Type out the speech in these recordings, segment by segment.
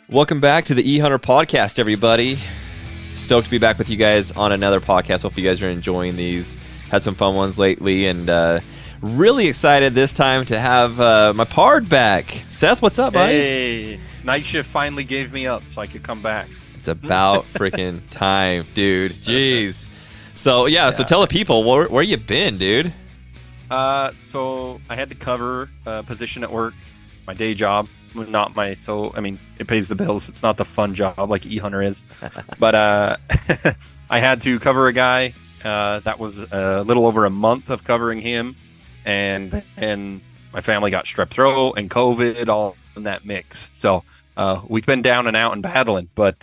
Welcome back to the eHunter podcast, everybody. Stoked to be back with you guys on another podcast. Hope you guys are enjoying these. Had some fun ones lately, and really excited this time to have my pard back. Seth, what's up, buddy? Hey, night shift finally gave me up so I could come back. It's about freaking time, dude. Jeez. So tell the people where you been, dude. So I had to cover a position at work, my day job. Not my it pays the bills. It's not the fun job like eHunter is, but I had to cover a guy. That was a little over a month of covering him, and my family got strep throat and COVID all in that mix. So we've been down and out and battling, but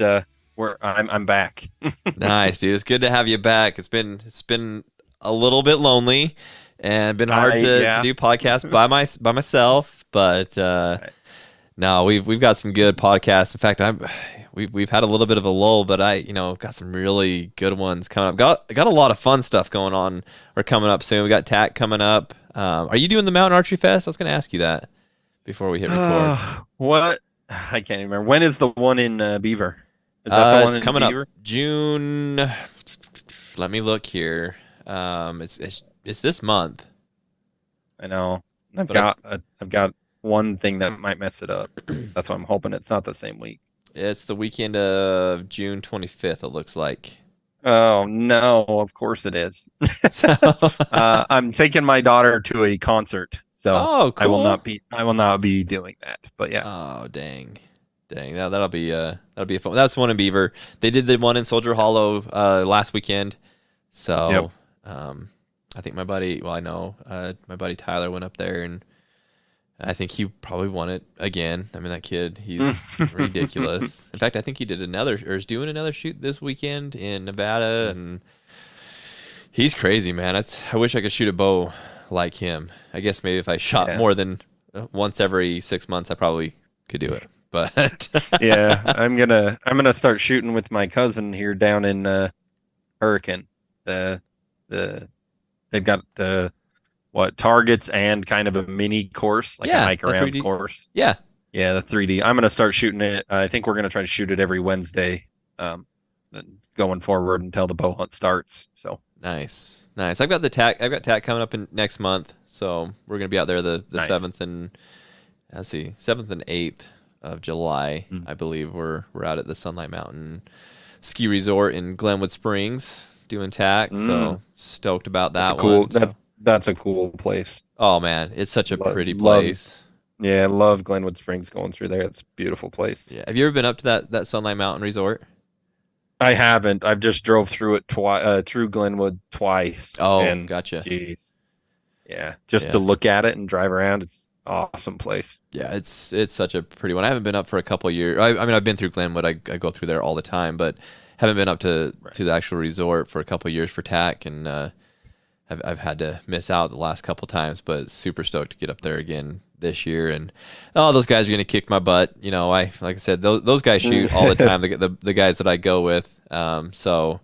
I'm back. Nice, dude. It's good to have you back. It's been a little bit lonely and been hard to do podcasts by myself, but. Right. No, we've got some good podcasts. In fact, we've had a little bit of a lull, but got some really good ones coming up. Got a lot of fun stuff going on or coming up soon. We got TAC coming up. Are you doing the Mountain Archery Fest? I was going to ask you that before we hit record. What? I can't even remember. When is the one in Beaver? Is that the one it's coming Beaver? Up June. Let me look here. It's this month. I know. I've got one thing that might mess it up. That's what I'm hoping it's not the same week. It's the weekend of June 25th, it looks like. Oh, no, of course it is. I'm taking my daughter to a concert, so cool. I will not be doing that. But yeah. Oh, dang. That'll be a fun. That's one in Beaver. They did the one in Soldier Hollow last weekend. So I think my buddy Tyler went up there, and I think he probably won it again. I mean, that kid, he's ridiculous. In fact, I think he is doing another shoot this weekend in Nevada, and he's crazy, man. I wish I could shoot a bow like him. I guess maybe if I shot more than once every 6 months, I probably could do it. But yeah, I'm gonna start shooting with my cousin here down in Hurricane. They've got the targets and kind of a mini course, like a hike around course. Yeah, the 3D. I'm gonna start shooting it. I think we're gonna try to shoot it every Wednesday, going forward until the bow hunt starts. So nice. I've got TAC coming up in next month, so we're gonna be out there the 7th and 7th and 8th of July. I believe we're out at the Sunlight Mountain Ski Resort in Glenwood Springs doing TAC. So stoked about that one. That's a cool place. Oh, man. It's such a pretty place. I love Glenwood Springs going through there. It's a beautiful place. Yeah. Have you ever been up to that Sunlight Mountain Resort? I haven't. I've just drove through it through Glenwood twice. Oh, and, gotcha. Geez. Yeah. Just to look at it and drive around. It's an awesome place. Yeah. It's such a pretty one. I haven't been up for a couple of years. I mean, I've been through Glenwood. I go through there all the time, but haven't been up to the actual resort for a couple of years for TAC, and I've had to miss out the last couple times, but super stoked to get up there again this year. And those guys are going to kick my butt. Like I said, those guys shoot all the time. The guys that I go with. So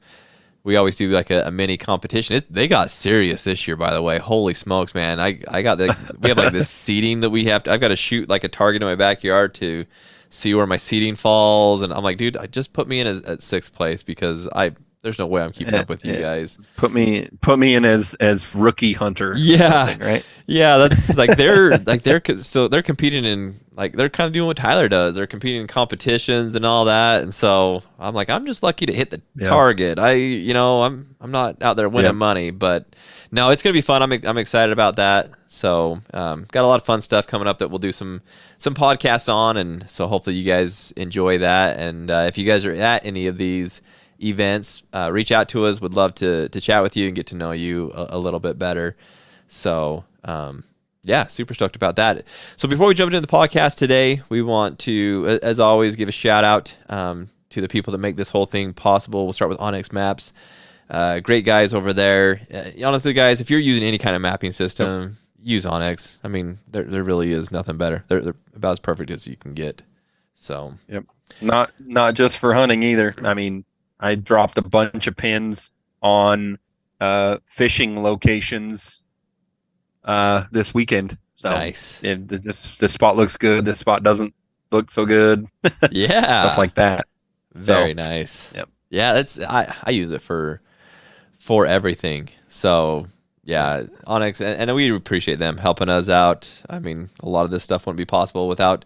we always do like a mini competition. They got serious this year, by the way. Holy smokes, man! We have like this seating that we have to. I've got to shoot like a target in my backyard to see where my seating falls, and I'm like, dude, just put me in at 6th place because there's no way I'm keeping up with you guys. Put me in as rookie hunter. Yeah, right. Yeah, that's like they're competing in, like, they're kind of doing what Tyler does. They're competing in competitions and all that, and so I'm like, I'm just lucky to hit the target. I'm not out there winning money, but no, it's gonna be fun. I'm excited about that. So got a lot of fun stuff coming up that we'll do some podcasts on, and so hopefully you guys enjoy that. And if you guys are at any of these events, reach out to us. Would love to chat with you and get to know you a little bit better. So super stoked about that. So before we jump into the podcast today, we want to, as always, give a shout out to the people that make this whole thing possible. We'll start with OnX Maps. Great guys over there. Honestly, guys, if you're using any kind of mapping system, use OnX. I mean, there really is nothing better. They're about as perfect as you can get. So not just for hunting either. I mean, I dropped a bunch of pins on fishing locations this weekend. So nice. This spot looks good. This spot doesn't. look so good, stuff Yeah. like that. So, Very nice. yep, Yeah, that's I use it for everything. So yep. yeah, OnX, and we appreciate them helping us out. I mean, a lot of this stuff wouldn't be possible without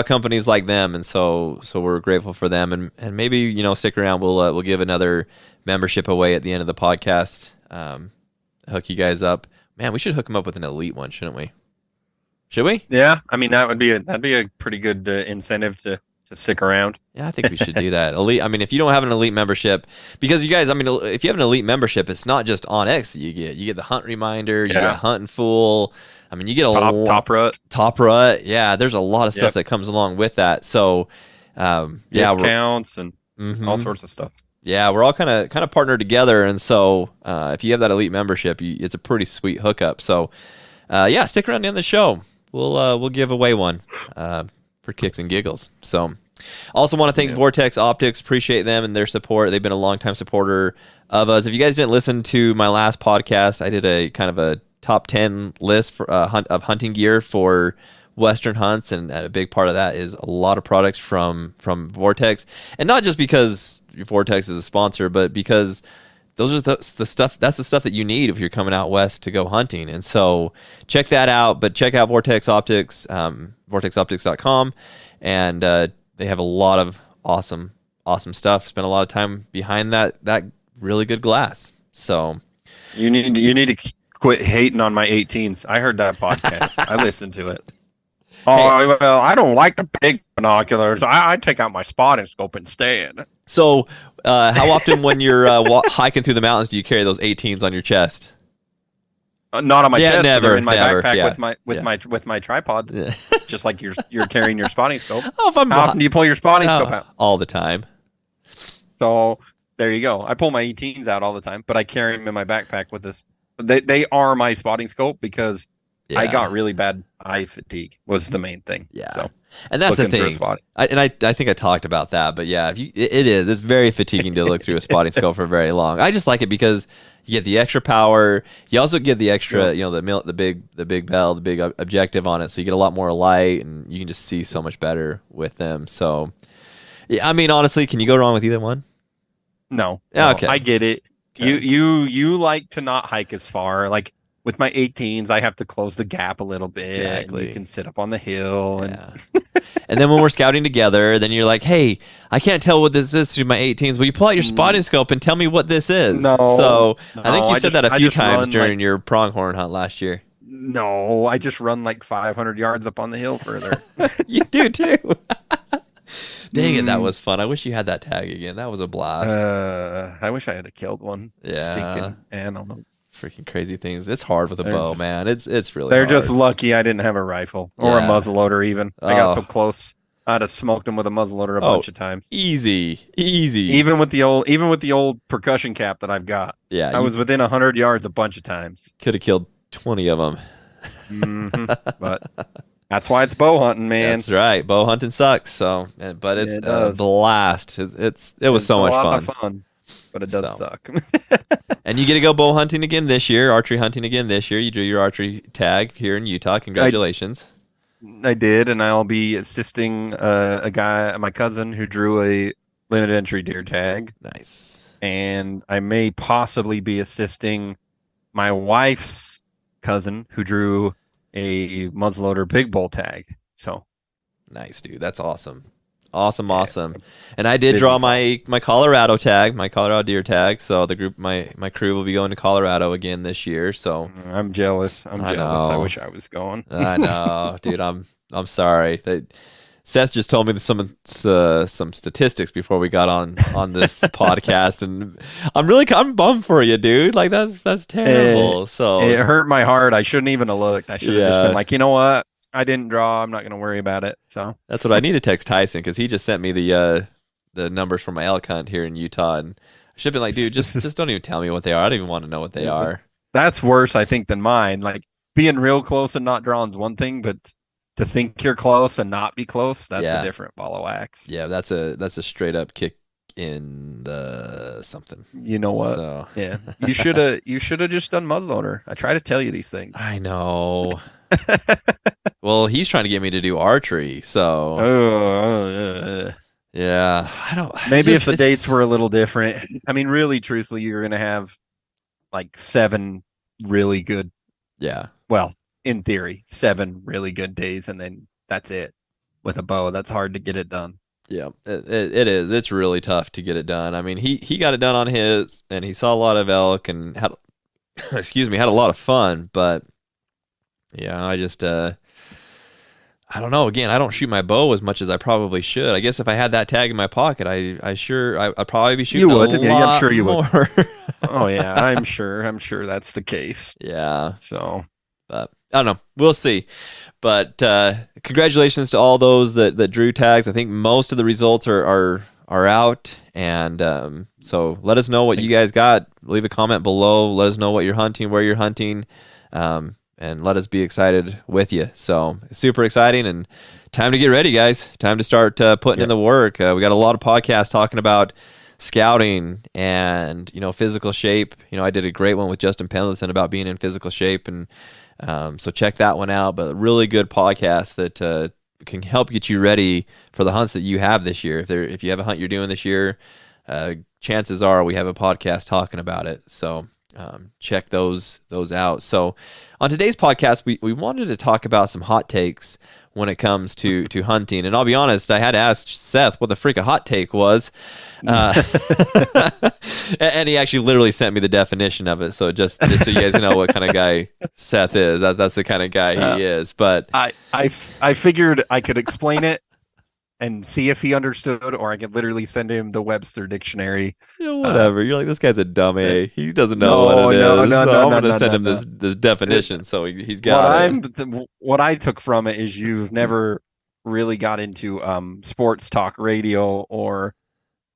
companies like them, and so we're grateful for them. And maybe stick around. We'll give another membership away at the end of the podcast. Hook you guys up. Man, we should hook them up with an elite one, shouldn't we? Should we? Yeah, I mean that'd be a pretty good incentive to stick around. Yeah, I think we should do that. Elite. I mean, if you don't have an elite membership, because you guys, I mean, if you have an elite membership, it's not just OnX that you get. You get the hunt reminder. You get Hunt and Fool. I mean, you get a Top rut. Top rut. Yeah, there's a lot of stuff that comes along with that. So, discounts and all sorts of stuff. Yeah, we're all kind of partnered together, and so if you have that elite membership, it's a pretty sweet hookup. So, stick around to the end of the show. We'll give away one for kicks and giggles. So. Also want to thank Vortex Optics. Appreciate them and their support. They've been a longtime supporter of us. If you guys didn't listen to my last podcast, I did a kind of a top 10 list for of hunting gear for Western hunts, and a big part of that is a lot of products from Vortex. And not just because Vortex is a sponsor, but because those are the stuff. That's the stuff that you need if you're coming out west to go hunting. And so check that out. But check out Vortex Optics, vortexoptics.com, and they have a lot of awesome stuff. Spent a lot of time behind that really good glass. So you need to quit hating on my 18s. I heard that podcast. I listened to it. Oh, well, I don't like the big binoculars. I take out my spotting scope instead. So, how often when you're hiking through the mountains do you carry those 18s on your chest? Not on my chest, never, but they're in my never, backpack with my tripod, just like you're carrying your spotting scope. Oh, how often do you pull your spotting scope out? All the time. So there you go. I pull my 18s out all the time, but I carry them in my backpack with this. They are my spotting scope because I got really bad eye fatigue was the main thing. Yeah. So, and that's the thing. I think I talked about that, but yeah, it's very fatiguing to look through a spotting scope for very long. I just like it because you get the extra power. You also get the extra, the big bell, the big objective on it. So you get a lot more light, and you can just see so much better with them. So, yeah, I mean, honestly, can you go wrong with either one? No. Okay. I get it. Okay. You like to not hike as far. Like with my 18s, I have to close the gap a little bit. Exactly. You can sit up on the hill. And then when we're scouting together, then you're like, hey, I can't tell what this is through my 18s. Will you pull out your spotting scope and tell me what this is? No. So I think you said that a few times during like, your pronghorn hunt last year. No, I just run like 500 yards up on the hill further. You do too. Dang it, that was fun. I wish you had that tag again. That was a blast. I wish I had killed one. Yeah. Stinking animal. Freaking crazy things. It's hard with a bow, man. It's really They're hard. just lucky I didn't have a rifle or a muzzleloader even. I got so close. I'd have smoked them with a muzzleloader a bunch of times. Easy. Even with the old percussion cap that I've got. Yeah. I was within 100 yards a bunch of times. Could have killed 20 of them. But that's why it's bow hunting, man. That's right. Bow hunting sucks. So, but it's a blast. It was so much fun. But it does suck. And you get to go bow hunting again this year, archery hunting again this year. You drew your archery tag here in Utah. Congratulations. I did, and I'll be assisting my cousin who drew a limited entry deer tag. Nice. And I may possibly be assisting my wife's cousin who drew a muzzleloader big bull tag. So nice, dude. That's awesome. Awesome. And I did draw my Colorado tag, my Colorado deer tag. So the group, my crew will be going to Colorado again this year. So I'm jealous. I wish I was going. I know, dude. I'm sorry. Seth just told me some statistics before we got on this podcast, and I'm bummed for you, dude. Like that's terrible. So it hurt my heart. I shouldn't even have looked. I should have just been like, you know what? I didn't draw. I'm not going to worry about it. So that's what I need to text Tyson, because he just sent me the numbers for my elk hunt here in Utah, and I should have been like, dude, just don't even tell me what they are. I don't even want to know what they are. That's worse, I think, than mine. Like being real close and not drawing is one thing, but to think you're close and not be close, that's a different ball of wax. Yeah, that's a straight up kick in the something. You know what? So. Yeah, you should have just done muzzleloader. I try to tell you these things. I know. Well, he's trying to get me to do archery, so Oh, yeah, I don't. It's maybe if just the dates it's were a little different. I mean, really, truthfully, you're gonna have like 7 really good. yeah. Well, in theory, 7 really good days, and then that's it. With a bow, that's hard to get it done. Yeah, it is. It's really tough to get it done. I mean, he got it done on his, and he saw a lot of elk and had, excuse me, had a lot of fun. But yeah, I just I don't know. Again, I don't shoot my bow as much as I probably should. I guess if I had that tag in my pocket, I'd probably be You shooting a would, yeah, I'm lot sure you would. more. Oh yeah, I'm sure that's the case. Yeah, So but I don't know. We'll see. But congratulations to all those that drew tags. I think most of the results are out, and so let us know what you thank you. guys got. Leave a comment below. Let us know what you're hunting, where you're hunting, and let us be excited with you. So super exciting, and time to get ready, guys. Time to start putting in Yep. the work. We got a lot of podcasts talking about scouting and physical shape. I did a great one with Justin Pendleton about being in physical shape, and so check that one out. But really good podcast that can help get you ready for the hunts that you have this year. If you have a hunt you're doing this year, chances are we have a podcast talking about it. So check those out. So on today's podcast, we wanted to talk about some hot takes when it comes to hunting. And I'll be honest, I had to ask Seth what the freak a hot take was. And he actually literally sent me the definition of it. So just so you guys know what kind of guy Seth is, that's the kind of guy he is. But I figured I could explain it and see if he understood, or I could literally send him the Webster dictionary. whatever. You're like, this guy's a dummy. He doesn't know No, what it no, is. no, So no, I'm no, gonna no, send no, him no. this definition. So he's got it. What I took from it is you've never really got into sports talk radio or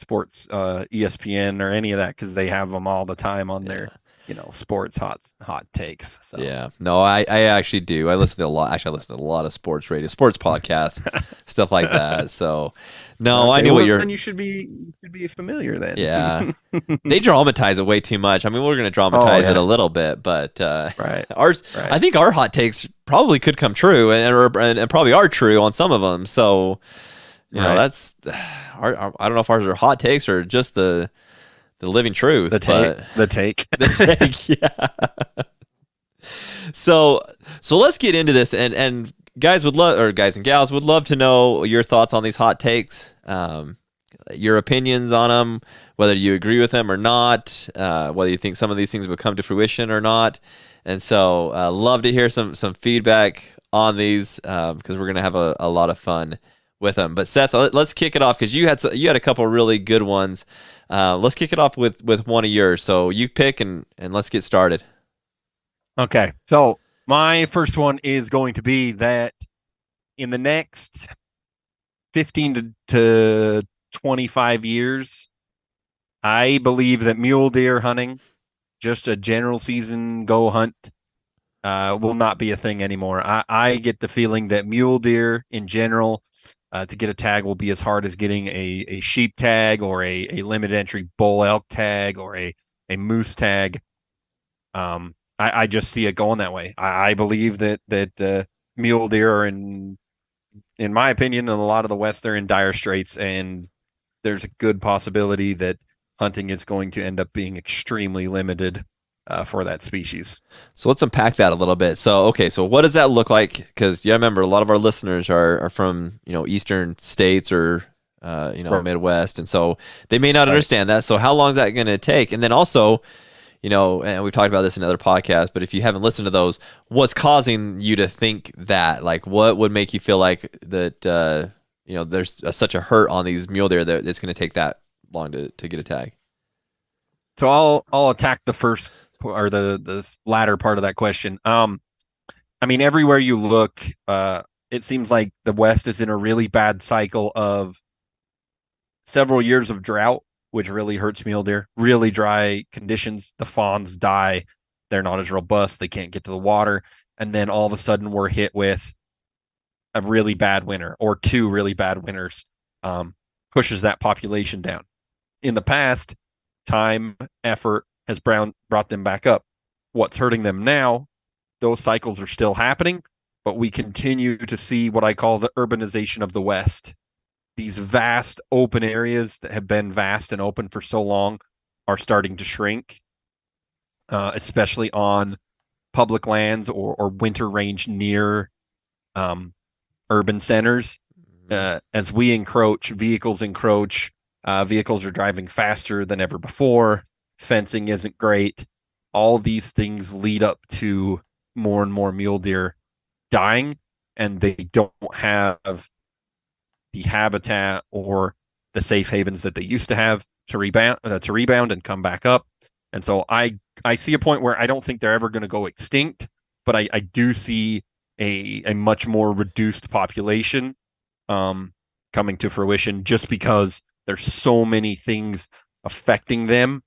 sports ESPN or any of that, because they have them all the time on Yeah. their sports hot takes. So Yeah. No, I actually do. I listen to a lot. Actually, I listen to a lot of sports radio, sports podcasts, stuff like that. So, no, I okay, knew what well, you're. then you should be familiar then. Yeah. They dramatize it way too much. I mean, we're going to dramatize it yeah. a little bit, but Right. ours, Right. I think our hot takes probably could come true and probably are true on some of them. So, Right. that's, I don't know if ours are hot takes or just the living truth. The take. The take. The take, yeah. So let's get into this, and guys would love, or guys and gals would love to know your thoughts on these hot takes, your opinions on them, whether you agree with them or not, whether you think some of these things would come to fruition or not. And so love to hear some feedback on these, because we're gonna have a lot of fun with them. But Seth, let's kick it off, because you had a couple really good ones. Let's kick it off with one of yours. So you pick and let's get started. Okay. So my first one is going to be that in the next 15 to 25 years, I believe that mule deer hunting, just a general season go hunt, will not be a thing anymore. I get the feeling that mule deer in general, to get a tag will be as hard as getting a sheep tag or a limited entry bull elk tag or a moose tag. I just see it going that way. I believe that mule deer are in my opinion, in a lot of the West, they're in dire straits, and there's a good possibility that hunting is going to end up being extremely limited for that species. So let's unpack that a little bit. So, okay, so what does that look like? Because you remember, a lot of our listeners are from eastern states or Right. Midwest, and so they may not Right. understand that. So how long is that going to take? And then also, and we've talked about this in other podcasts, but if you haven't listened to those, what's causing you to think that? Like, what would make you feel like that? There's such a hurt on these mule deer that it's going to take that long to get a tag. So I'll attack the first or the latter part of that question. I mean, everywhere you look, it seems like the West is in a really bad cycle of several years of drought, which really hurts mule deer. Really dry conditions, the fawns die. They're not as robust. They can't get to the water. And then all of a sudden we're hit with a really bad winter or 2 really bad winters, pushes that population down. In the past, time, effort has brought them back up. What's hurting them now, those cycles are still happening, but we continue to see what I call the urbanization of the West. These vast open areas that have been vast and open for so long are starting to shrink, especially on public lands or winter range near um, urban centers. Mhm. As we encroach, vehicles are driving faster than ever before. Fencing isn't great. All these things lead up to more and more mule deer dying, and they don't have the habitat or the safe havens that they used to have to rebound and come back up. And so I see a point where I don't think they're ever going to go extinct, but I do see a much more reduced population um, coming to fruition just because there's so many things affecting them.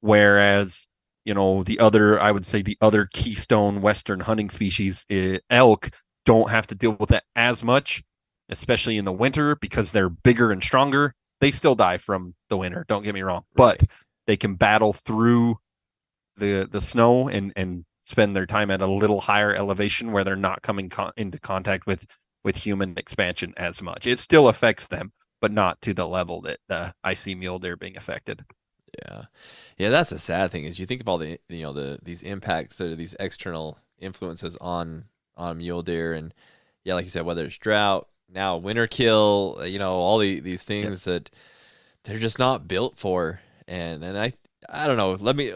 Whereas, I would say the other keystone Western hunting species, elk, don't have to deal with that as much, especially in the winter because they're bigger and stronger. They still die from the winter, don't get me wrong, but Right. they can battle through the snow and spend their time at a little higher elevation where they're not coming into contact with human expansion as much. It still affects them, but not to the level that I see mule deer being affected. Yeah. Yeah, that's the sad thing is you think of all these impacts that are these external influences on mule deer and yeah, like you said, whether it's drought, now winter kill, all these Yep. things that they're just not built for. And I don't know. Let me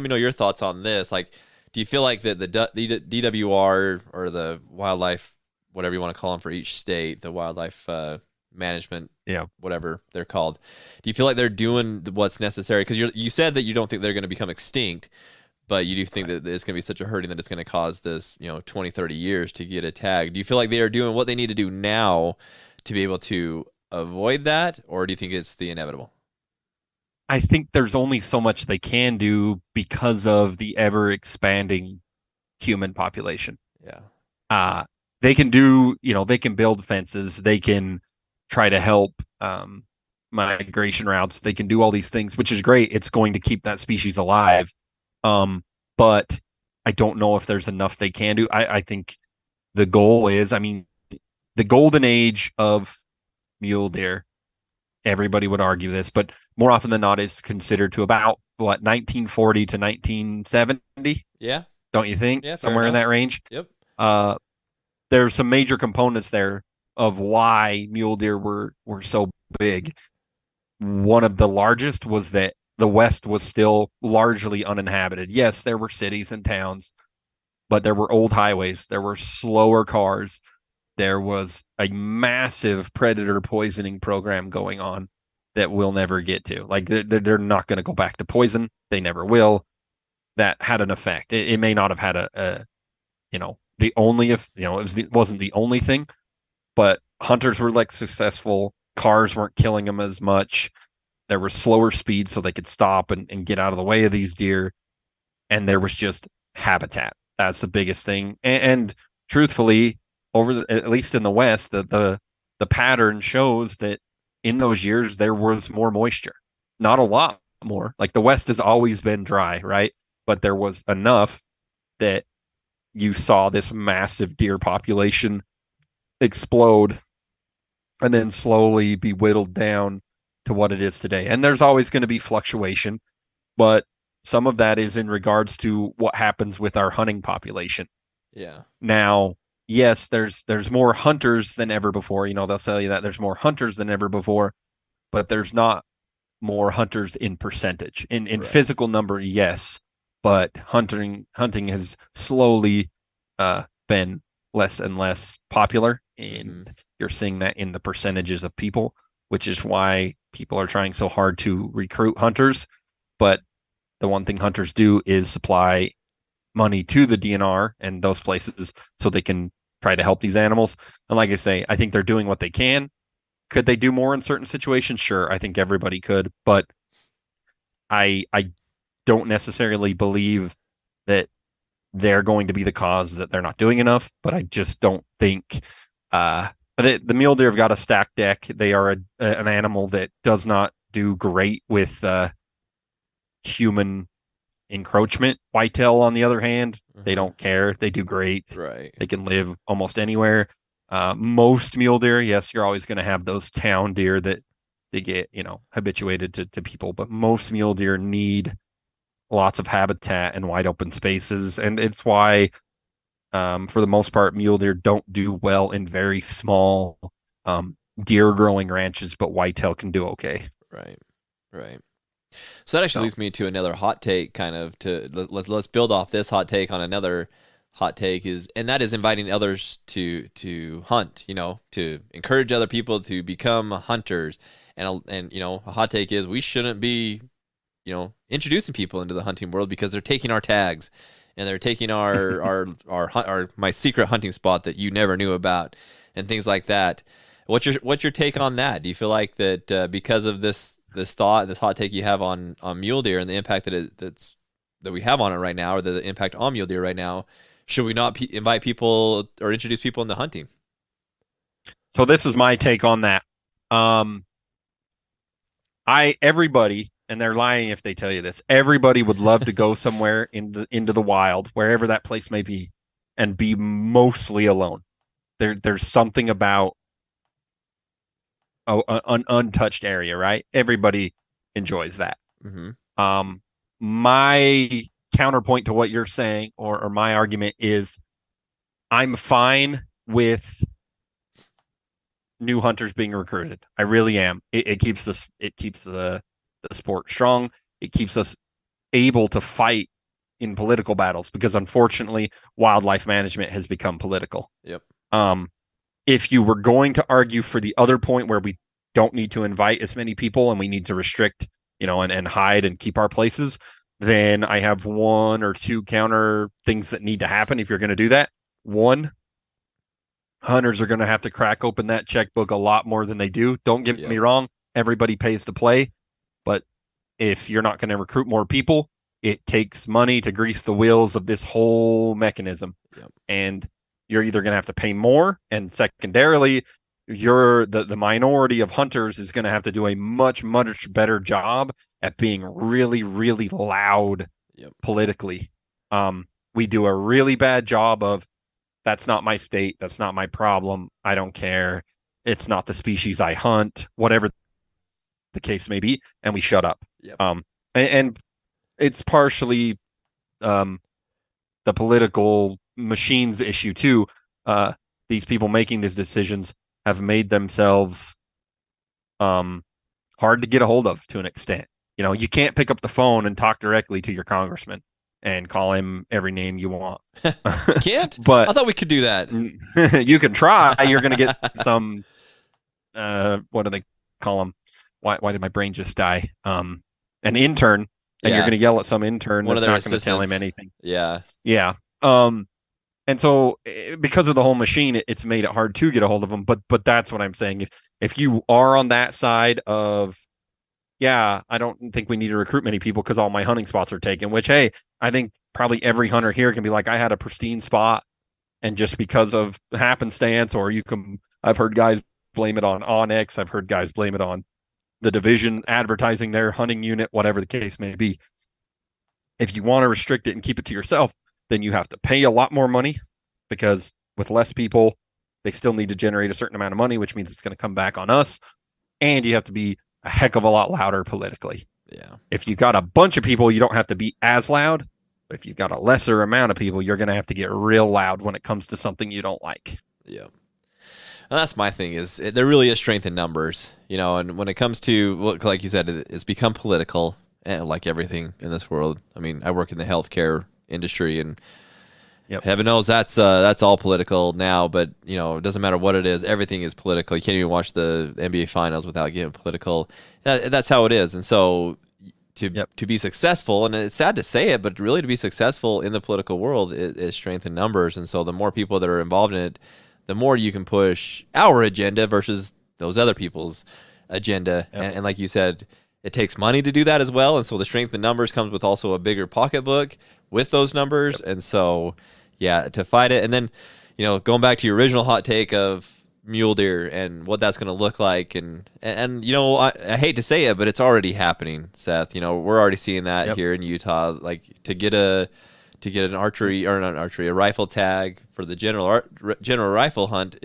know your thoughts on this. Like, do you feel like that the DWR or the wildlife, whatever you want to call them for each state, the wildlife management, Yeah. whatever they're called, do you feel like they're doing what's necessary? Because you said that you don't think they're going to become extinct, but you do think Right. that it's going to be such a hurting that it's going to cause this, 20, 30 years to get a tag. Do you feel like they are doing what they need to do now to be able to avoid that, or do you think it's the inevitable? I think there's only so much they can do because of the ever expanding human population. Yeah. Uh, they can build fences, they can try to help migration routes, they can do all these things, which is great. It's going to keep that species alive. But I don't know if there's enough they can do. I think the goal is, I mean, the golden age of mule deer, everybody would argue this, but more often than not is considered to about what 1940 to 1970, Yeah. don't you think? Yeah. Fair Somewhere in enough. that range. Yep. Uh, there's some major components there of why mule deer were so big. One of the largest was that the West was still largely uninhabited. Yes, there were cities and towns, but there were old highways, there were slower cars, there was a massive predator poisoning program going on that we'll never get to. Like they're not going to go back to poison. They never will. That had an effect. It may not have had the only if wasn't the only thing, but hunters were like successful. Cars weren't killing them as much. There was slower speed so they could stop and get out of the way of these deer. And there was just habitat. That's the biggest thing. And truthfully, at least in the West, the pattern shows that in those years there was more moisture. Not a lot more. Like the West has always been dry, right? But there was enough that you saw this massive deer population explode and then slowly be whittled down to what it is today. And there's always going to be fluctuation, but some of that is in regards to what happens with our hunting population. Yeah. Now, yes, there's more hunters than ever before. They'll tell you that there's more hunters than ever before, but there's not more hunters in percentage. In Right. physical number, yes, but hunting has slowly been less and less popular, Mm-hmm. and you're seeing that in the percentages of people, which is why people are trying so hard to recruit hunters. But the one thing hunters do is supply money to the DNR and those places so they can try to help these animals. And like I say, I think they're doing what they can. Could they do more in certain situations? Sure, I think everybody could, but I don't necessarily believe that they're going to be the cause that they're not doing enough. But I just don't think the mule deer have got a stacked deck. They are an animal that does not do great with human encroachment. Whitetail, on the other hand, they Mm-hmm. don't care. They do great. Right. They can live almost anywhere. Most mule deer, yes, you're always going to have those town deer that they get, habituated to people, but most mule deer need lots of habitat and wide open spaces. And it's why, for the most part, mule deer don't do well in very small deer growing ranches, but whitetail can do okay. Right. Right. So that actually So, leads me to another hot take, kind of let's build off this hot take on another hot take is, and that is inviting others to hunt. To encourage other people to become hunters. And a hot take is we shouldn't be introducing people into the hunting world because they're taking our tags, and they're taking our my secret hunting spot that you never knew about, and things like that. What's your take on that? Do you feel like that because of this thought, this hot take you have on mule deer and the impact that we have on it right now, or the impact on mule deer right now, should we not invite people or introduce people into hunting? so this is my take on that. Um, everybody, and they're lying if they tell you this, everybody would love to go somewhere into the wild, wherever that place may be, and be mostly alone. There's something about an untouched area, right? Everybody enjoys that. Mm-hmm. My counterpoint to what you're saying, or my argument is, I'm fine with new hunters being recruited. I really am. It keeps the sport strong. It keeps us able to fight in political battles, because unfortunately wildlife management has become political. Yep. If you were going to argue for the other point where we don't need to invite as many people and we need to restrict, and hide and keep our places, then I have one or two counter things that need to happen if you're going to do that. One, hunters are going to have to crack open that checkbook a lot more than they do. Don't get me wrong, everybody pays to play, but if you're not going to recruit more people, it takes money to grease the wheels of this whole mechanism. Yep. And you're either going to have to pay more, and secondarily, you're the minority of hunters is going to have to do a much better job at being really, really loud politically. We do a really bad job of, that's not my state, that's not my problem, I don't care, it's not the species I hunt, whatever the case may be, and we shut up. Yep. And it's partially the political machines issue too. These people making these decisions have made themselves hard to get a hold of to an extent. You can't pick up the phone and talk directly to your congressman and call him every name you want. Can't? But I thought we could do that. You can try. You're going to get some, what do they call them? Why did my brain just die? An intern, and you're going to yell at some intern that's not going to tell him anything. Yeah. Yeah. And so because of the whole machine, it's made it hard to get a hold of them. But that's what I'm saying. If you are on that side of, yeah, I don't think we need to recruit many people because all my hunting spots are taken, which, hey, I think probably every hunter here can be like, I had a pristine spot, and just because of happenstance, or I've heard guys blame it on OnX. I've heard guys blame it on the division advertising their hunting unit, whatever the case may be. If you want to restrict it and keep it to yourself, then you have to pay a lot more money, because with less people, they still need to generate a certain amount of money, which means it's going to come back on us. And you have to be a heck of a lot louder politically. Yeah. If you got a bunch of people, you don't have to be as loud. But if you've got a lesser amount of people, you're going to have to get real loud when it comes to something you don't like. Yeah. And that's my thing, is there really is strength in numbers, and when it comes to, like you said, it's become political, like everything in this world. I mean, I work in the healthcare industry, and heaven knows that's all political now, but it doesn't matter what it is, everything is political. You can't even watch the NBA finals without getting political. That's how it is. And so to be successful, and it's sad to say it, but really to be successful in the political world is strength in numbers. And so the more people that are involved in it, the more you can push our agenda versus those other people's agenda. And like you said, it takes money to do that as well. And so the strength in numbers comes with also a bigger pocketbook with those numbers. And so, to fight it. And then, going back to your original hot take of mule deer and what that's going to look like. And you know, I hate to say it, but it's already happening, Seth. You know, we're already seeing that here in Utah. Like to get an archery or not archery, a rifle tag for the general rifle hunt.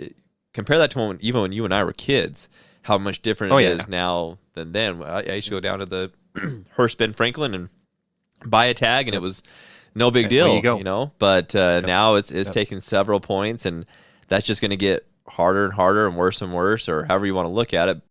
Compare that to even when you and I were kids, how much different it is now than then. I used to go down to the Hearst Ben Franklin and buy a tag, and it was no big deal, you know. But now it's taking several points, and that's just going to get harder and harder and worse, or however you want to look at it.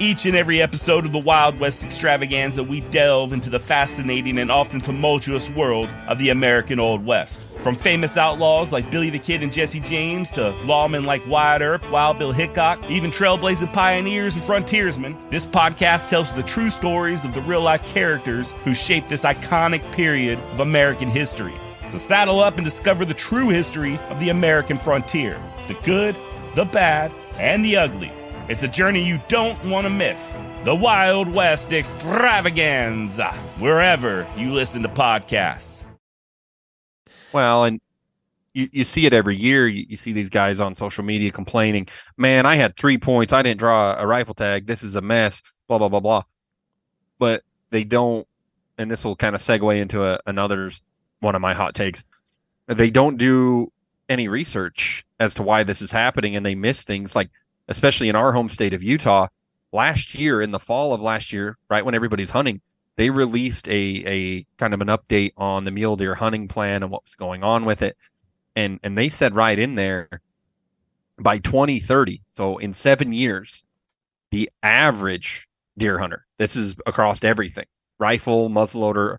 Each and every episode of the Wild West Extravaganza, we delve into the fascinating and often tumultuous world of the American Old West. From famous outlaws like Billy the Kid and Jesse James to lawmen like Wyatt Earp, Wild Bill Hickok, even trailblazing pioneers and frontiersmen, this podcast tells the true stories of the real-life characters who shaped this iconic period of American history. So saddle up and discover the true history of the American frontier. The good, the bad, and the ugly. It's a journey you don't want to miss. The Wild West Extravaganza, wherever you listen to podcasts. Well, and you see it every year. You see these guys on social media complaining, man, I had 3 points. I didn't draw a rifle tag. This is a mess, blah, blah, blah, blah. But they don't, and this will kind of segue into another one of my hot takes. They don't do any research as to why this is happening, and they miss things like, especially in our home state of Utah, last year, in the fall of last year, right when everybody's hunting, they released a kind of an update on the mule deer hunting plan and what was going on with it. And they said right in there, by 2030, so in 7 years, the average deer hunter, this is across everything, rifle, muzzleloader,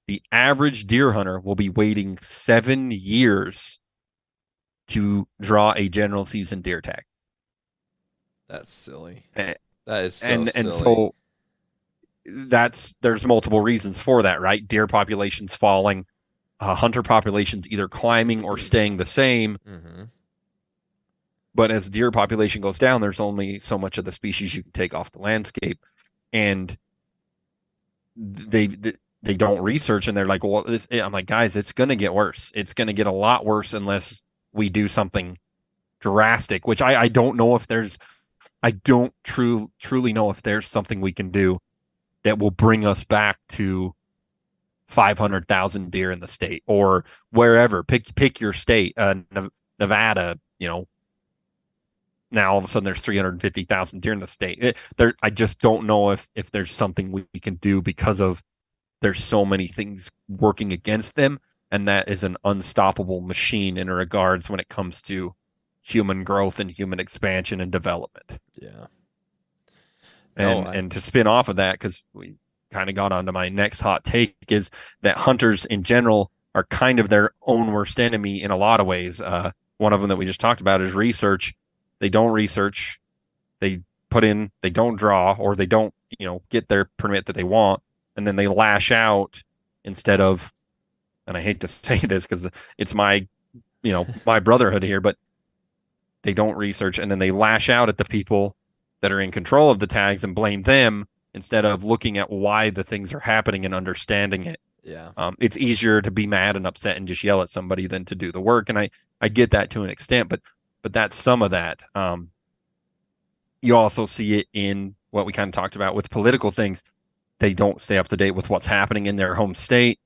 the average deer hunter will be waiting 7 years to draw a general season deer tag. That's silly. That is so silly. And so there's multiple reasons for that, right? Deer populations falling, hunter populations either climbing or staying the same. Mm-hmm. But as deer population goes down, there's only so much of the species you can take off the landscape, and they don't research, and they're like, well, I'm like, guys, it's going to get worse. It's going to get a lot worse unless we do something drastic, which I don't know if there's, I don't truly know if there's something we can do that will bring us back to 500,000 deer in the state or wherever. Pick your state, Nevada. You know, now all of a sudden there's 350,000 deer in the state. I just don't know if there's something we can do because of there's so many things working against them. And that is an unstoppable machine in regards when it comes to human growth and human expansion and development. Yeah. And to spin off of that, because we kind of got onto my next hot take, is that hunters in general are kind of their own worst enemy in a lot of ways. One of them that we just talked about is research. They don't research. They don't draw, or they don't, get their permit that they want. And then they lash out instead of, and I hate to say this because it's my brotherhood here, but they don't research, and then they lash out at the people that are in control of the tags and blame them instead of looking at why the things are happening and understanding it. Yeah. It's easier to be mad and upset and just yell at somebody than to do the work. And I get that to an extent, but that's some of that. You also see it in what we kind of talked about with political things. They don't stay up to date with what's happening in their home state,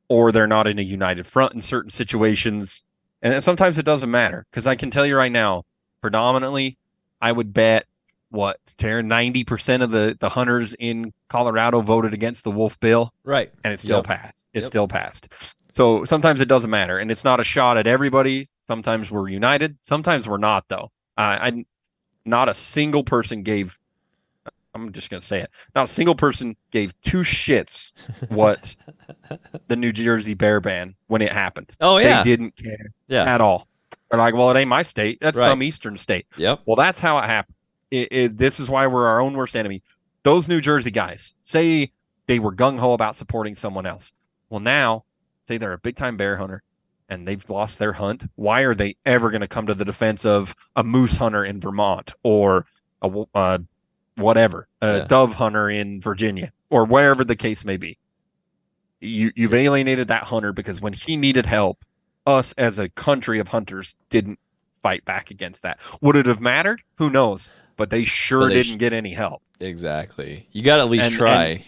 or they're not in a united front in certain situations. And sometimes it doesn't matter, because I can tell you right now, predominantly, I would bet, Taryn, 90% of the hunters in Colorado voted against the wolf bill. Right. And it still passed. It still passed. So sometimes it doesn't matter. And it's not a shot at everybody. Sometimes we're united. Sometimes we're not, though. Not a single person gave, I'm just going to say it, not a single person gave two shits what the New Jersey bear ban when it happened. Oh, yeah. They didn't care at all. They're like, well, it ain't my state. That's some eastern state. Yep. Well, that's how it happened. This is why we're our own worst enemy. Those New Jersey guys, say they were gung-ho about supporting someone else. Well, now, say they're a big-time bear hunter and they've lost their hunt. Why are they ever going to come to the defense of a moose hunter in Vermont or a dove hunter in Virginia or wherever the case may be? You've alienated that hunter because when he needed help, us as a country of hunters didn't fight back against that. Would it have mattered? Who knows? But they sure didn't get any help. Exactly. You got to at least try.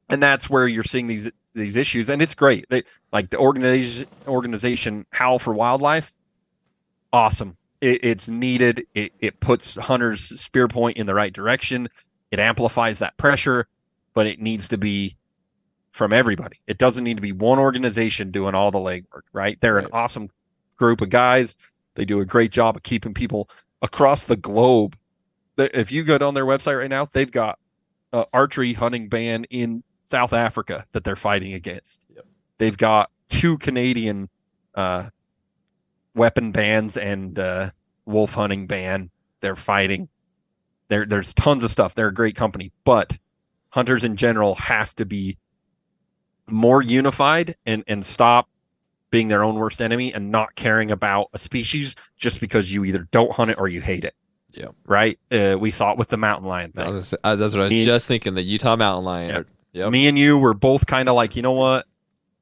And that's where you're seeing these issues, and it's great. Like the organization Howl for Wildlife, awesome. It's needed. It puts hunters' spear point in the right direction. It amplifies that pressure, but it needs to be from everybody. It doesn't need to be one organization doing all the legwork, right? They're an awesome group of guys. They do a great job of keeping people across the globe. If you go on their website right now, they've got an archery hunting ban in South Africa that they're fighting against. Yep. They've got 2 Canadian weapon bans and wolf hunting ban they're fighting. There's tons of stuff. They're a great company, but hunters in general have to be more unified and stop being their own worst enemy and not caring about a species just because you either don't hunt it or you hate it. Yeah. Right? We saw it with the mountain lion thing. That's what I was just thinking, the Utah mountain lion. Yep. Me and you were both kind of like, you know what?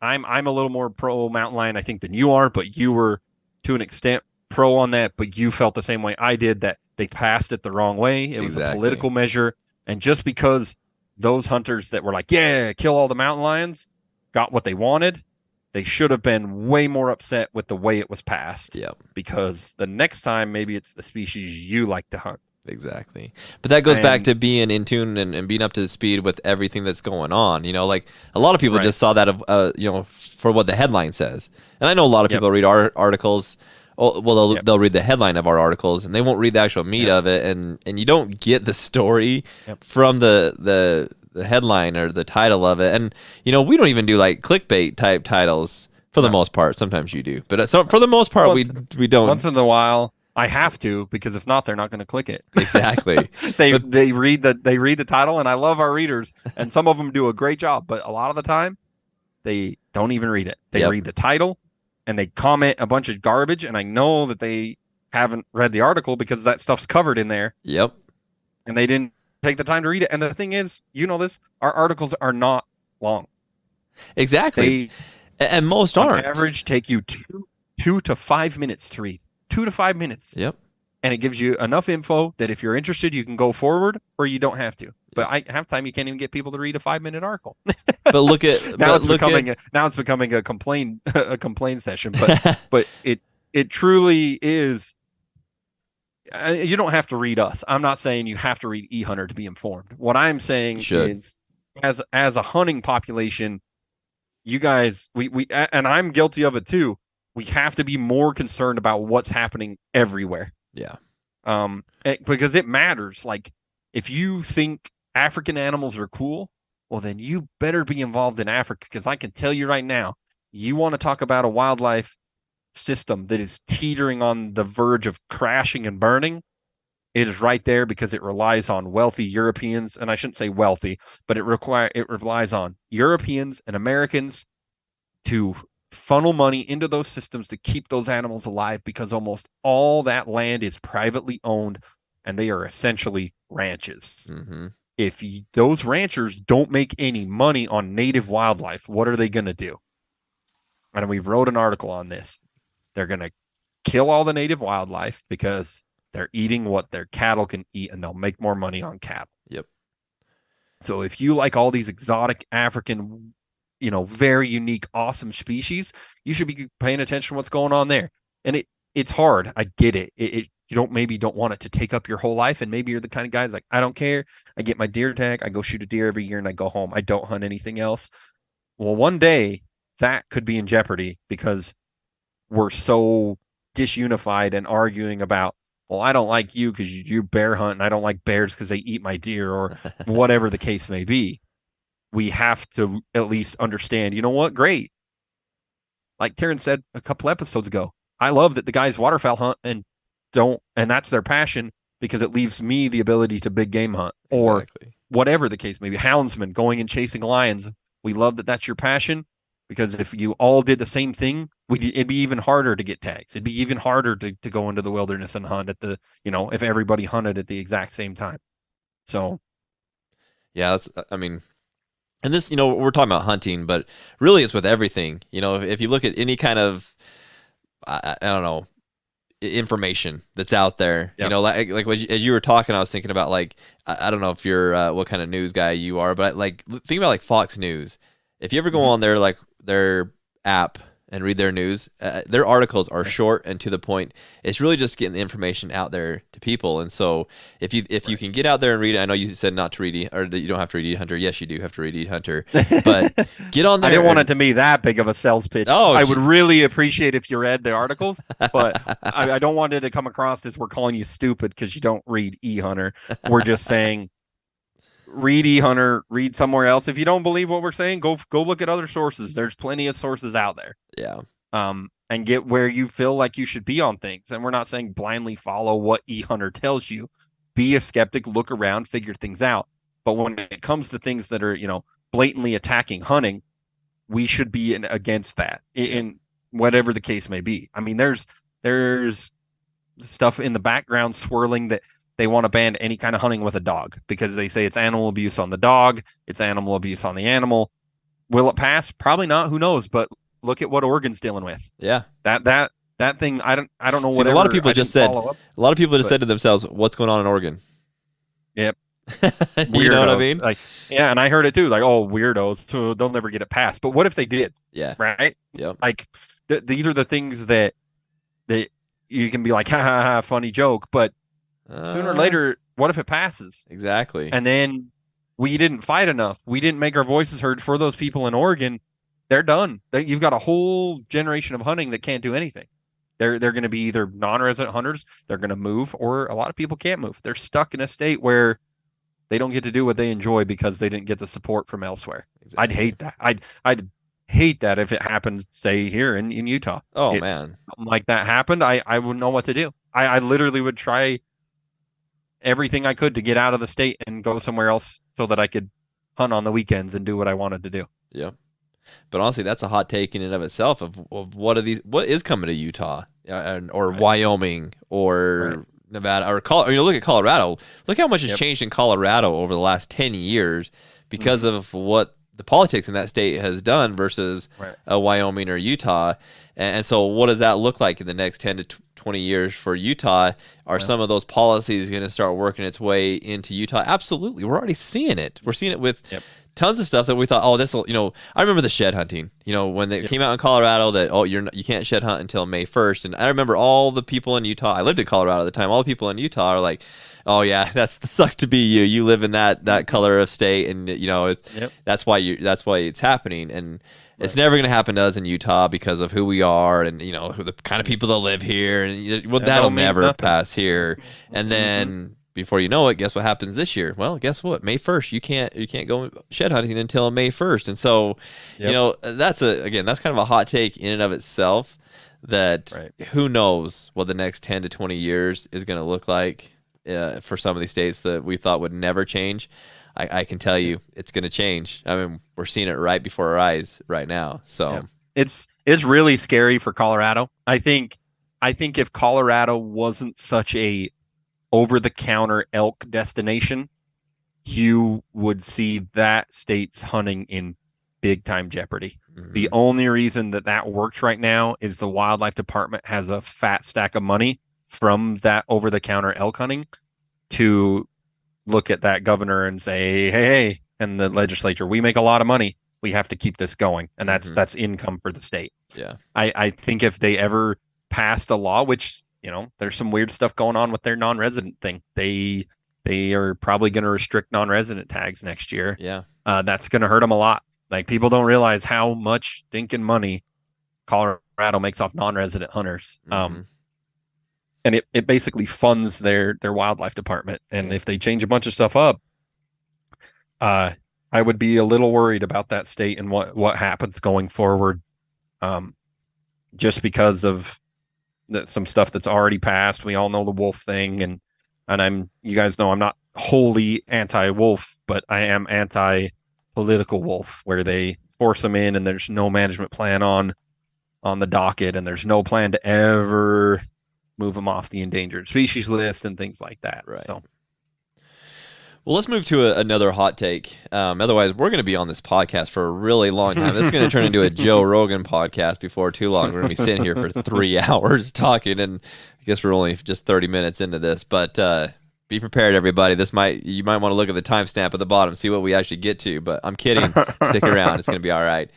I'm a little more pro mountain lion, I think, than you are, but you were to an extent pro on that, but you felt the same way I did, that they passed it the wrong way. It was a political measure. And just because those hunters that were like, yeah, kill all the mountain lions, got what they wanted, they should have been way more upset with the way it was passed. Yep. Because the next time, maybe it's the species you like to hunt. Exactly. But that goes back to being in tune and being up to speed with everything that's going on. You know, like a lot of people just saw that, you know, for what the headline says. And I know a lot of people read our articles. Well, they'll read the headline of our articles and they won't read the actual meat of it. And you don't get the story from the headline or the title of it. And, you know, we don't even do like clickbait type titles for the most part. Sometimes you do. But for the most part, we don't. Once in a while. I have to, because if not, they're not going to click it. Exactly. They read the title, and I love our readers, and some of them do a great job, but a lot of the time, they don't even read it. They read the title, and they comment a bunch of garbage, and I know that they haven't read the article because that stuff's covered in there. Yep. And they didn't take the time to read it. And the thing is, you know this, our articles are not long. Exactly. And most aren't. On average, take you 2 to 5 minutes to read. 2 to 5 minutes. Yep. And it gives you enough info that if you're interested, you can go forward, or you don't have to. But half time you can't even get people to read a 5-minute article. But look at now it's becoming a complaint session. But it truly is. You don't have to read us. I'm not saying you have to read eHunter to be informed. What I'm saying is, as a hunting population, you guys, we and I'm guilty of it too. We have to be more concerned about what's happening everywhere. Yeah. Because it matters. Like, if you think African animals are cool, well, then you better be involved in Africa. Because I can tell you right now, you want to talk about a wildlife system that is teetering on the verge of crashing and burning, it is right there, because it relies on wealthy Europeans. And I shouldn't say wealthy, but it relies on Europeans and Americans to funnel money into those systems to keep those animals alive, because almost all that land is privately owned and they are essentially ranches. Mm-hmm. If those ranchers don't make any money on native wildlife, what are they going to do? And we wrote an article on this. They're going to kill all the native wildlife because they're eating what their cattle can eat, and they'll make more money on cattle. Yep. So if you like all these exotic African, very unique, awesome species, you should be paying attention to what's going on there. And it's hard. I get it. You don't want it to take up your whole life. And maybe you're the kind of guy that's like, I don't care. I get my deer tag. I go shoot a deer every year and I go home. I don't hunt anything else. Well, one day that could be in jeopardy because we're so disunified and arguing about, well, I don't like you because you bear hunt and I don't like bears because they eat my deer, or whatever the case may be. We have to at least understand, you know what? Great. Like Taryn said a couple episodes ago, I love that the guys waterfowl hunt and that's their passion, because it leaves me the ability to big game hunt, or whatever the case may be. Houndsman going and chasing lions. We love that that's your passion, because if you all did the same thing, it'd be even harder to get tags. It'd be even harder to go into the wilderness and hunt if everybody hunted at the exact same time. So. Yeah, and this, we're talking about hunting, but really it's with everything. If you look at any kind of I don't know, information that's out there. Yep. You know, like as you were talking, I was thinking about like I don't know if you're what kind of news guy you are, but like think about like Fox News. If you ever go on their app and read their news, their articles are short and to the point. It's really just getting the information out there to people. And so if you can get out there and read it, I know you said not to read or that you don't have to read Hunter. Yes, you do have to read Hunter, but get on there. I didn't want it to be that big of a sales pitch. Oh, I would really appreciate if you read the articles, but I don't want it to come across as we're calling you stupid because you don't read Hunter. We're just saying read Hunter, read somewhere else. If you don't believe what we're saying, go look at other sources. There's plenty of sources out there. Yeah. And get where you feel like you should be on things. And we're not saying blindly follow what Hunter tells you. Be a skeptic, look around, figure things out. But when it comes to things that are, blatantly attacking hunting, we should be against that in whatever the case may be. I mean, there's stuff in the background swirling that they want to ban any kind of hunting with a dog because they say it's animal abuse on the dog, it's animal abuse on the animal. Will it pass? Probably not. Who knows? But look at what Oregon's dealing with. Yeah. That thing. I don't know what. A lot of people just said. A lot of people just said to themselves, "What's going on in Oregon?" Yep. You know what I mean? Like, yeah, and I heard it too. Like, oh, weirdos, so they'll never get it passed. But what if they did? Yeah. Right. Yep. Like, these are the things that you can be like, ha ha ha, funny joke, but sooner or later, what if it passes? Exactly. And then we didn't fight enough. We didn't make our voices heard for those people in Oregon. They're done. You've got a whole generation of hunting that can't do anything. They're going to be either non-resident hunters, they're going to move, or a lot of people can't move. They're stuck in a state where they don't get to do what they enjoy because they didn't get the support from elsewhere. Exactly. I'd hate that. I'd hate that if it happened, say, here in Utah. Oh, man. Something like that happened, I wouldn't know what to do. I literally would try everything I could to get out of the state and go somewhere else so that I could hunt on the weekends and do what I wanted to do. Yeah. But honestly, that's a hot take in and of itself of what is coming to Utah or Wyoming or Nevada or Colorado. Look at Colorado. Look how much has changed in Colorado over the last 10 years because of what the politics in that state has done versus Wyoming or Utah. And so what does that look like in the next 10 to 20 years for Utah? Are some of those policies going to start working its way into Utah? Absolutely. We're already seeing it. We're seeing it with tons of stuff that we thought, oh, this will, I remember the shed hunting, when they came out in Colorado that, oh, you can't shed hunt until May 1st. And I remember all the people in Utah, I lived in Colorado at the time, all the people in Utah are like, oh yeah, that sucks to be you. You live in that color of state. And that's why it's happening. And it's never going to happen to us in Utah because of who we are and, who the kind of people that live here. And that'll never pass here. And then before you know it, guess what happens this year? Well, guess what? May 1st, you can't go shed hunting until May 1st. And so, that's kind of a hot take in and of itself that who knows what the next 10 to 20 years is going to look like for some of these states that we thought would never change. I can tell you it's going to change. I mean, we're seeing it right before our eyes right now. So it's really scary for Colorado. I think if Colorado wasn't such a over-the-counter elk destination, you would see that state's hunting in big-time jeopardy. Mm-hmm. The only reason that works right now is the wildlife department has a fat stack of money from that over-the-counter elk hunting to look at that governor and say, hey, and the legislature, we make a lot of money. We have to keep this going. And that's income for the state. Yeah. I think if they ever passed a law, which there's some weird stuff going on with their non-resident thing. They are probably going to restrict non-resident tags next year. Yeah. That's going to hurt them a lot. Like, people don't realize how much stinking money Colorado makes off non-resident hunters. And it basically funds their wildlife department. And if they change a bunch of stuff up, I would be a little worried about that state and what happens going forward. Just because of some stuff that's already passed. We all know the wolf thing, and you guys know I'm not wholly anti-wolf, but I am anti-political wolf, where they force them in and there's no management plan on the docket, and there's no plan to ever move them off the endangered species list and things like that. Right. So, Well, let's move to another hot take. Otherwise, we're going to be on this podcast for a really long time. This is going to turn into a Joe Rogan podcast before too long. We're going to be sitting here for 3 hours talking, and I guess we're only just 30 minutes into this. But be prepared, everybody. You might want to look at the timestamp at the bottom, see what we actually get to. But I'm kidding. Stick around. It's going to be all right.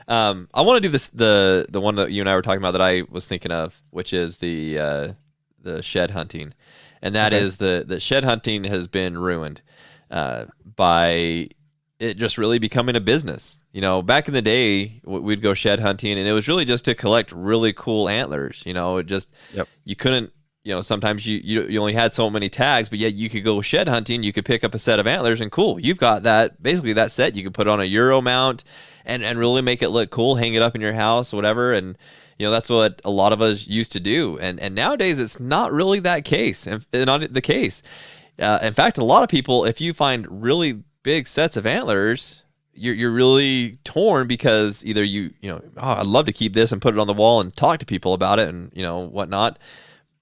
I want to do this the one that you and I were talking about that I was thinking of, which is the shed hunting. And that is the shed hunting has been ruined by it just really becoming a business. You know, back in the day, we'd go shed hunting, and it was really just to collect really cool antlers. You know, you couldn't. You know, sometimes you only had so many tags, but yet you could go shed hunting. You could pick up a set of antlers, and cool, you've got basically that set. You could put on a Euro mount and really make it look cool. Hang it up in your house, whatever, and you know, that's what a lot of us used to do. And nowadays, it's not really that case. Not the case. In fact, a lot of people, if you find really big sets of antlers, you're really torn because either I'd love to keep this and put it on the wall and talk to people about it and, you know, whatnot.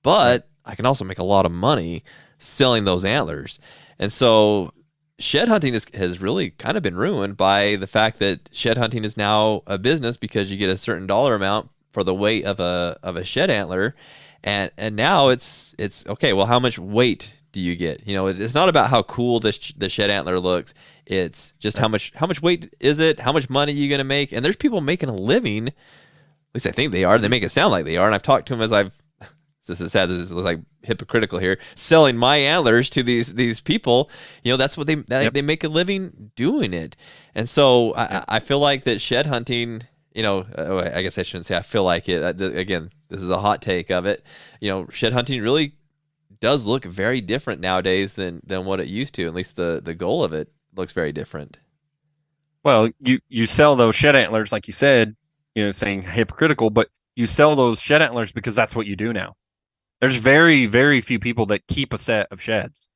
But I can also make a lot of money selling those antlers. And so shed hunting has really kind of been ruined by the fact that shed hunting is now a business because you get a certain dollar amount for the weight of a shed antler, and now it's okay. Well, how much weight do you get? You know, it's not about how cool the shed antler looks. It's just how much weight is it? How much money are you going to make? And there's people making a living. At least I think they are. They make it sound like they are. And I've talked to them this is sad. This is like hypocritical here. Selling my antlers to these people. You know, that's what they make a living doing it. And so I feel like that shed hunting. You know, I guess I shouldn't say I feel like it. Again, this is a hot take of it. You know, shed hunting really does look very different nowadays than what it used to. At least the goal of it looks very different. Well, you sell those shed antlers, like you said, you know, saying hypocritical, but you sell those shed antlers because that's what you do now. There's very, very few people that keep a set of sheds.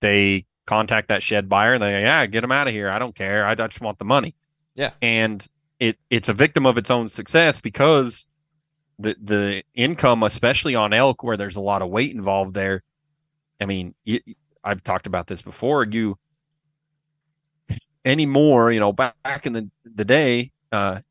They contact that shed buyer and they get them out of here. I don't care. I just want the money. Yeah. And it's a victim of its own success because the income, especially on elk, where there's a lot of weight involved there. I mean, I've talked about this before. Anymore, you know, back in the day,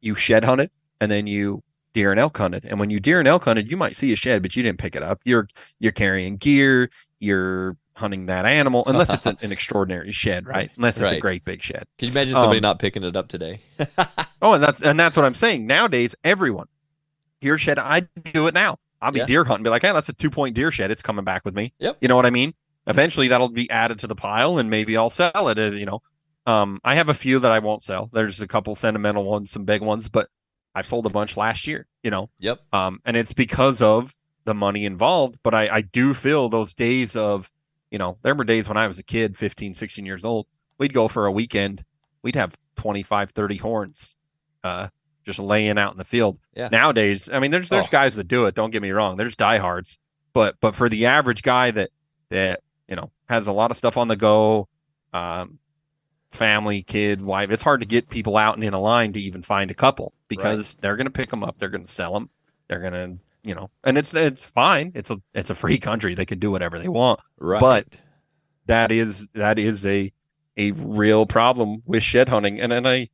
you shed hunted and then you deer and elk hunted. And when you deer and elk hunted, you might see a shed, but you didn't pick it up. You're carrying gear. You're hunting that animal, unless it's an extraordinary shed, right? Unless it's a great big shed. Can you imagine somebody not picking it up today? and that's what I'm saying. Nowadays, everyone, deer shed, I do it now. I'll be deer hunting, be like, hey, that's a 2-point deer shed. It's coming back with me. Yep. You know what I mean? Eventually, that'll be added to the pile, and maybe I'll sell it. You know, I have a few that I won't sell. There's a couple sentimental ones, some big ones, but I've sold a bunch last year. You know. Yep. And it's because of the money involved. But I do feel those days of, you know, there were days when I was a kid, 15, 16 years old, we'd go for a weekend. We'd have 25, 30 horns just laying out in the field. Yeah. Nowadays, I mean, there's guys that do it. Don't get me wrong. There's diehards. But for the average guy that you know, has a lot of stuff on the go, family, kid, wife, it's hard to get people out and in a line to even find a couple because they're going to pick them up. They're going to sell them. They're going to, you know, and it's fine. It's a free country. They can do whatever they want. Right. But that is a real problem with shed hunting. And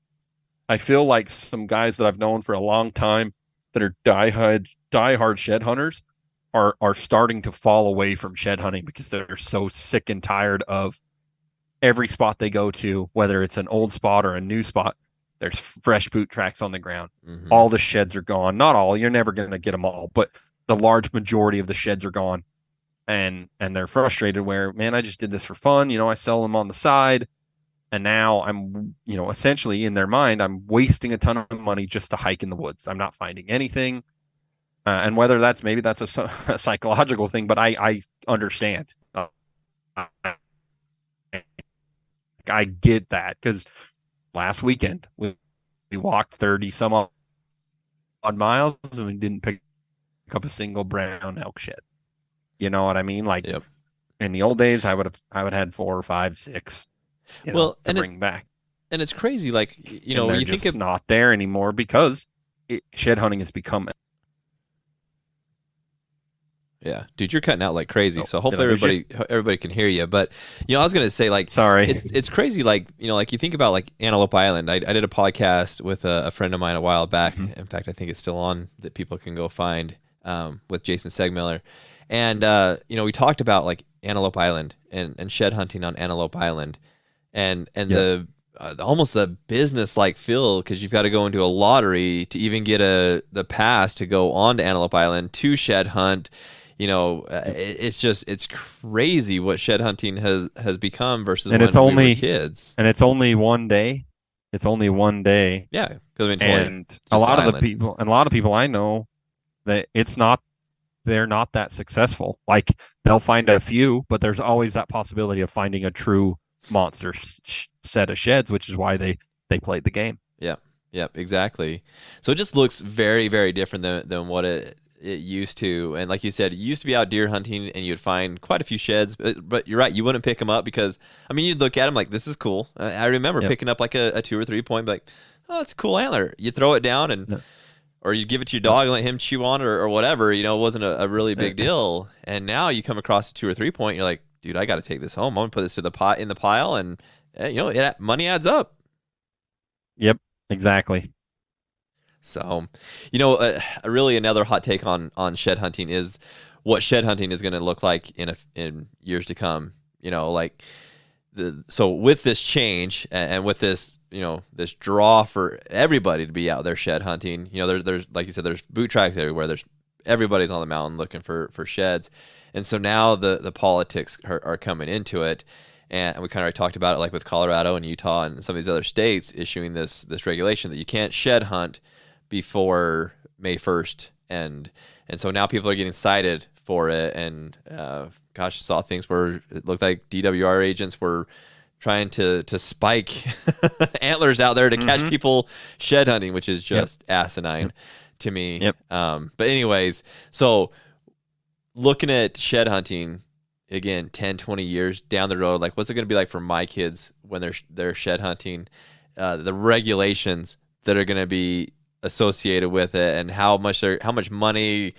I feel like some guys that I've known for a long time that are diehard shed hunters are starting to fall away from shed hunting because they're so sick and tired of every spot they go to, whether it's an old spot or a new spot. There's fresh boot tracks on the ground. Mm-hmm. All the sheds are gone. Not all. You're never going to get them all, but the large majority of the sheds are gone. And they're frustrated where, man, I just did this for fun. You know, I sell them on the side. And now I'm, you know, essentially in their mind, I'm wasting a ton of money just to hike in the woods. I'm not finding anything. And whether maybe that's a psychological thing, but I understand. I get that because last weekend we walked 30 some odd miles and we didn't pick up a single brown elk shed. You know what I mean? Like in the old days, I would have had 4 or 5, 6. To bring back. And it's crazy, like, you know, you think it's not there anymore because shed hunting has become. Yeah, dude, you're cutting out like crazy. So did hopefully I lose you? everybody can hear you. But I was gonna say like Sorry. it's crazy. Like like you think about like Antelope Island. I did a podcast with a friend of mine a while back. Mhm. In fact, I think it's still on that people can go find with Jason Segmiller. And we talked about like Antelope Island and shed hunting on Antelope Island, and the almost the business like feel because you've got to go into a lottery to even get the pass to go on to Antelope Island to shed hunt. It's crazy what shed hunting has become versus And when it's we only were kids. and it's only one day. It's only one day. Yeah, because I mean, it's only And just a lot the of the island. people, and a lot of people I know that they're not that successful. Like they'll find a few, but there's always that possibility of finding a true monster set of sheds, which is why they played the game. Yeah, yeah, exactly. So it just looks very, very different than what it used to. And like you said, you used to be out deer hunting and you'd find quite a few sheds, but you're right, you wouldn't pick them up because, I mean, you'd look at them like, this is cool. I remember picking up like a 2 or 3 point, like, oh, it's a cool antler. You throw it down and, or you give it to your dog and let him chew on it or whatever, it wasn't a really big deal. And now you come across a 2 or 3 point, you're like, dude, I got to take this home. I'm going to put this in the pile and, money adds up. Yep, exactly. So, really another hot take on shed hunting is what shed hunting is going to look like in years to come. So with this change and with this, this draw for everybody to be out there shed hunting, there's like you said, there's boot tracks everywhere. Everybody's on the mountain looking for sheds, and so now the politics are coming into it. And we kind of already talked about it, like with Colorado and Utah and some of these other states issuing this regulation that you can't shed hunt before May 1st, and so now people are getting cited for it. And I saw things where it looked like DWR agents were trying to spike antlers out there to catch people shed hunting, which is just asinine to me. Yep. But anyways, so looking at shed hunting again 10 20 years down the road, like what's it going to be like for my kids when they're shed hunting, the regulations that are going to be associated with it, and how much money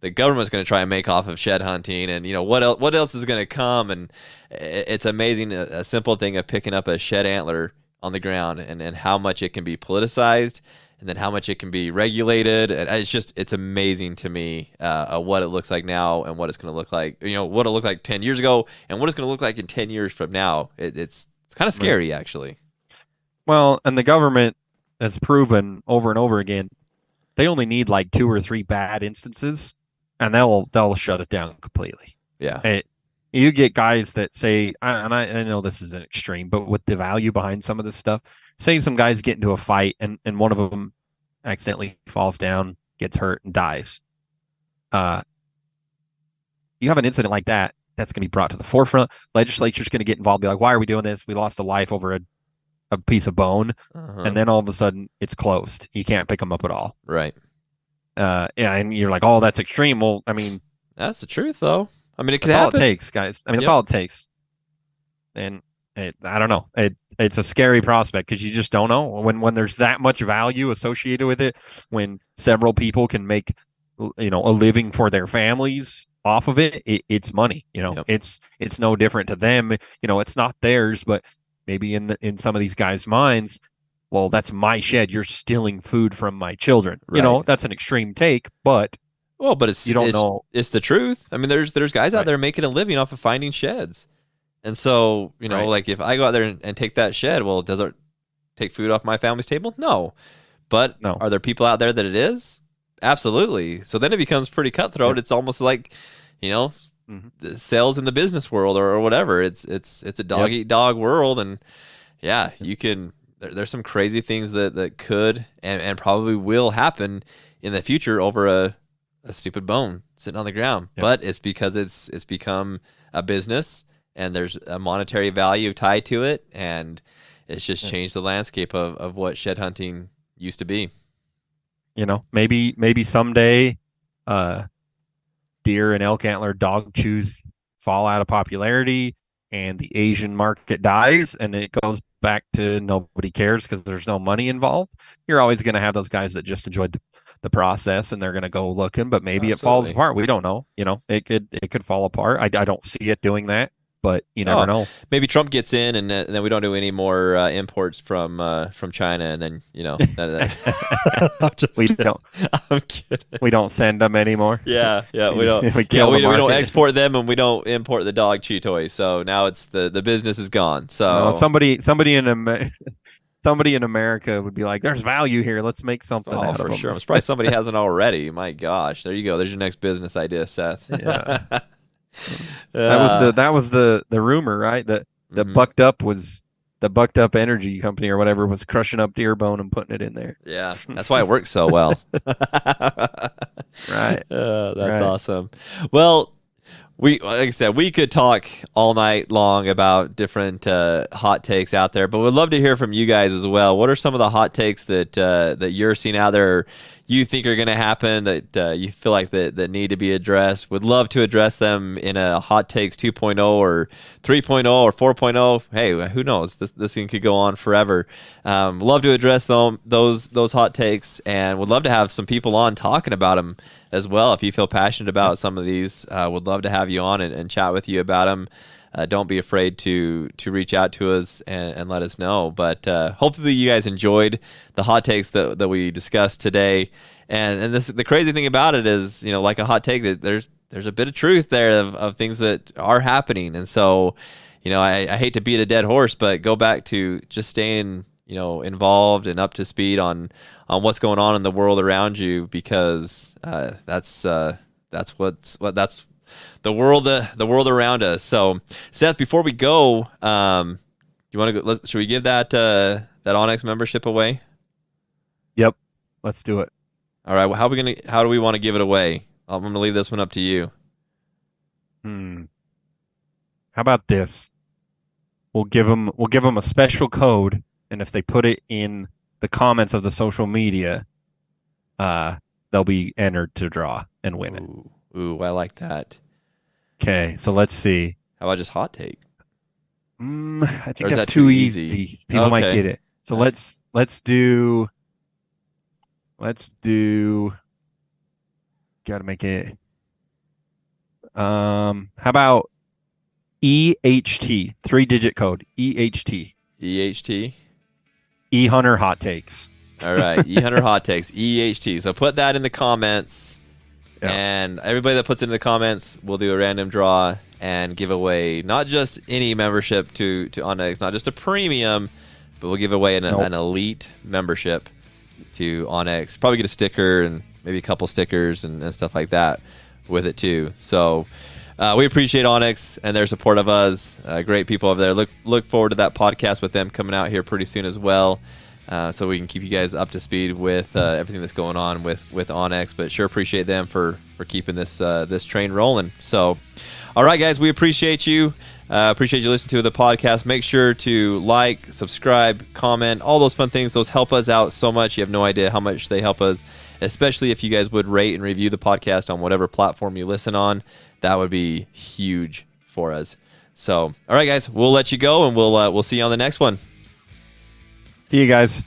the government's going to try and make off of shed hunting, and what else is going to come. And it's amazing, a simple thing of picking up a shed antler on the ground and how much it can be politicized, and then how much it can be regulated. And it's amazing to me what it looks like now and what it's going to look like, what it looked like 10 years ago and what it's going to look like in 10 years from now. It's kind of scary, actually. Well, and the government has proven over and over again, they only need like 2 or 3 bad instances and they'll shut it down completely. Yeah. You get guys that say, and I know this is an extreme, but with the value behind some of this stuff, say some guys get into a fight and one of them accidentally falls down, gets hurt, and dies. You have an incident like that, that's going to be brought to the forefront. Legislature's going to get involved, be like, why are we doing this? We lost a life over a piece of bone. And then all of a sudden, it's closed. You can't pick them up at all. Right. And you're like, oh, that's extreme. Well, I mean, that's the truth, though. I mean, it could that's happen. all it takes, guys. I mean, that's all it takes. And I don't know. It's a scary prospect because you just don't know when there's that much value associated with it. When several people can make, a living for their families off of it, it's money. It's no different to them. It's not theirs, but maybe in some of these guys' minds, well, that's my shed. You're stealing food from my children. Right. That's an extreme take, but. Well, but it's know. It's the truth. I mean, there's guys out there making a living off of finding sheds, and so like if I go out there and take that shed, well, does it take food off my family's table? No, but No. Are there people out there that it is? Absolutely. So then it becomes pretty cutthroat. It's almost like, the sales in the business world or whatever. It's a dog eat dog world, and you can. There's some crazy things that could and probably will happen in the future over a stupid bone sitting on the ground. But it's because it's become a business and there's a monetary value tied to it, and it's just changed the landscape of what shed hunting used to be. Maybe someday deer and elk antler dog chews fall out of popularity and the Asian market dies and it goes back to nobody cares because there's no money involved. You're always going to have those guys that just enjoyed the process and they're going to go looking, but maybe it falls Absolutely. apart. We don't know. It could fall apart. I don't see it doing that, but you never know. Maybe Trump gets in, and then we don't do any more imports from China, and then We don't. I'm kidding. We don't send them anymore. Yeah, we don't. We kill we the don't market. export them, and we don't import the dog chew toys. So now it's the business is gone. So somebody in America would be like, "There's value here. Let's make something out of for them." sure. I'm surprised somebody hasn't already. My gosh, there you go. There's your next business idea, Seth. Yeah. That was the rumor, right? That the bucked up energy company or whatever was crushing up deer bone and putting it in there. Yeah, that's why it works so well. Right. That's awesome. Well, like I said, we could talk all night long about different hot takes out there, but we'd love to hear from you guys as well. What are some of the hot takes that you're seeing out there, or you think are going to happen that you feel like that need to be addressed? Would love to address them in a hot takes 2.0 or 3.0 or 4.0. Hey, who knows? This thing could go on forever. Love to address those hot takes, and would love to have some people on talking about them as well. If you feel passionate about some of these, would love to have you on and chat with you about them. Don't be afraid to reach out to us and let us know. But hopefully you guys enjoyed the hot takes that we discussed today. And the crazy thing about it is, like a hot take, that there's a bit of truth there of things that are happening. And so, I hate to beat a dead horse, but go back to just staying involved and up to speed on what's going on in the world around you, because that's the world around us. So, Seth, before we go, you want to go? Should we give that OnX membership away? Yep, let's do it. All right. Well, how do we want to give it away? I'm gonna leave this one up to you. How about this? We'll give them a special code, and if they put it in the comments of the social media, they'll be entered to draw and win it. Ooh, I like that. Okay, so let's see. How about just hot take? I think that's too easy. People might get it. So let's do. Got to make it. How about EHT? 3-digit code. EHT. EHT. E-Hunter hot takes. All right, E-Hunter hot takes. EHT. So put that in the comments. Yeah. And everybody that puts it in the comments, we'll do a random draw and give away not just any membership to OnX, not just a premium, but we'll give away an elite membership to OnX. Probably get a sticker and maybe a couple stickers and stuff like that with it too. So we appreciate OnX and their support of us. Great people over there. Look forward to that podcast with them coming out here pretty soon as well. So we can keep you guys up to speed with everything that's going on with OnX, but sure appreciate them for keeping this train rolling. So, all right, guys, we appreciate you. Appreciate you listening to the podcast. Make sure to like, subscribe, comment, all those fun things. Those help us out so much. You have no idea how much they help us, especially if you guys would rate and review the podcast on whatever platform you listen on. That would be huge for us. So, all right, guys, we'll let you go, and we'll see you on the next one. See you guys.